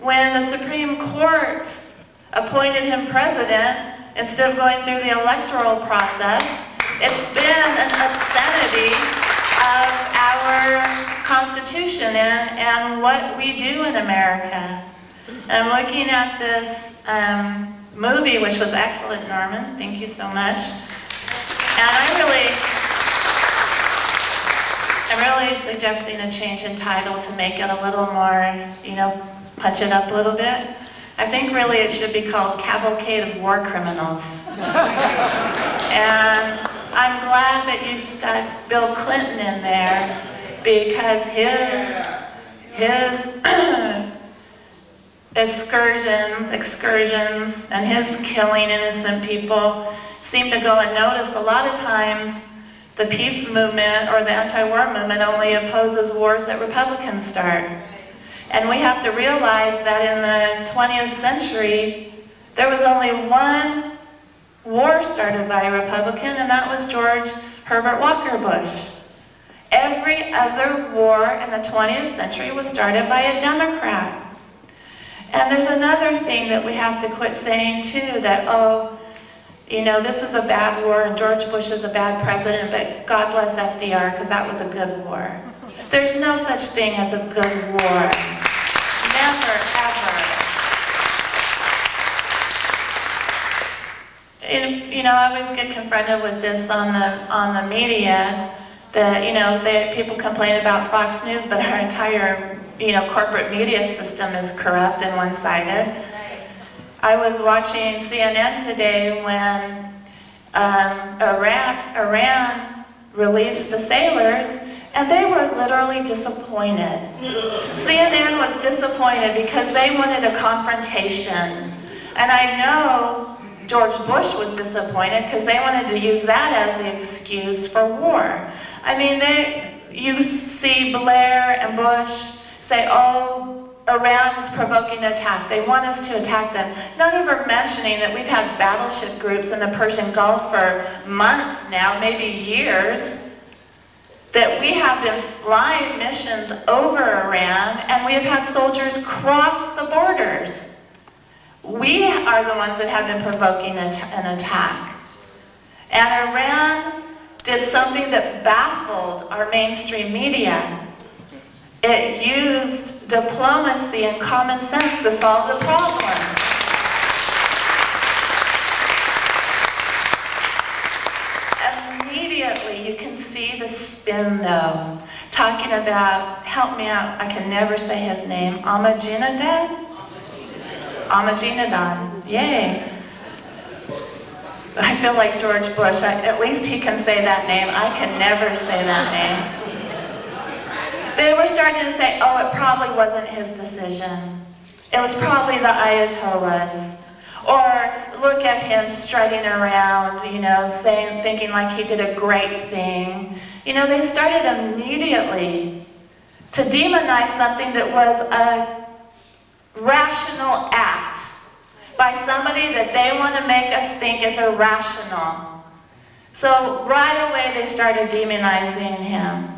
when the Supreme Court appointed him president instead of going through the electoral process. It's been an obscenity of our Constitution and what we do in America. I'm looking at this movie, which was excellent, Norman. Thank you so much. And I'm really suggesting a change in title to make it a little more, punch it up a little bit. I think really it should be called Cavalcade of War Criminals. And I'm glad that you stuck Bill Clinton in there, because his excursions, and his killing innocent people seem to go unnoticed. A lot of times, the peace movement or the anti-war movement only opposes wars that Republicans start. And we have to realize that in the 20th century, there was only one war started by a Republican, and that was George Herbert Walker Bush. Every other war in the 20th century was started by a Democrat. And there's another thing that we have to quit saying too, that, this is a bad war and George Bush is a bad president, but God bless FDR, because that was a good war. There's no such thing as a good war. Never, ever. And, I always get confronted with this on the media, that, people complain about Fox News, but our entire, corporate media system is corrupt and one-sided. I was watching CNN today when Iran released the sailors, and they were literally disappointed. CNN was disappointed because they wanted a confrontation. And I know George Bush was disappointed because they wanted to use that as the excuse for war. I mean, you see Blair and Bush say, Iran is provoking an attack. They want us to attack them. Not even mentioning that we've had battleship groups in the Persian Gulf for months now, maybe years, that we have been flying missions over Iran, and we have had soldiers cross the borders. We are the ones that have been provoking an attack. And Iran did something that baffled our mainstream media. It used diplomacy and common sense to solve the problem. Immediately, you can see the spin, though. Talking about, help me out, I can never say his name, Ahmadinejad? Ahmadinejad, yay. I feel like George Bush, at least he can say that name. I can never say that name. They were starting to say, it probably wasn't his decision. It was probably the Ayatollahs. Or look at him strutting around, thinking like he did a great thing. They started immediately to demonize something that was a rational act by somebody that they want to make us think is irrational. So right away they started demonizing him.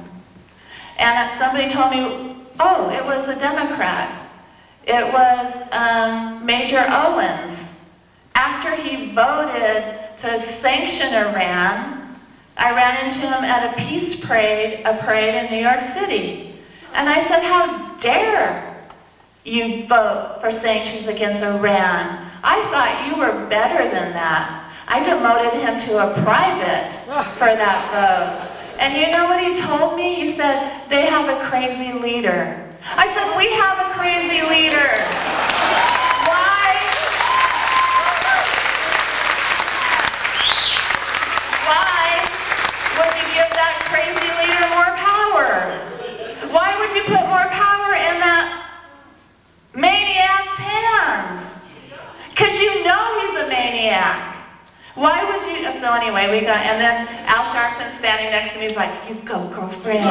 And somebody told me, it was a Democrat. It was Major Owens. After he voted to sanction Iran, I ran into him at a peace parade, in New York City. And I said, how dare you vote for sanctions against Iran? I thought you were better than that. I demoted him to a private for that vote. And you know what he told me? He said, they have a crazy leader. I said, we have a crazy leader. Why would you give that crazy leader more power? Why would you put more power in that maniac's hands? Because you know he's a maniac. Why would you? So anyway, and then Al Sharpton standing next to me is like, you go, girlfriend.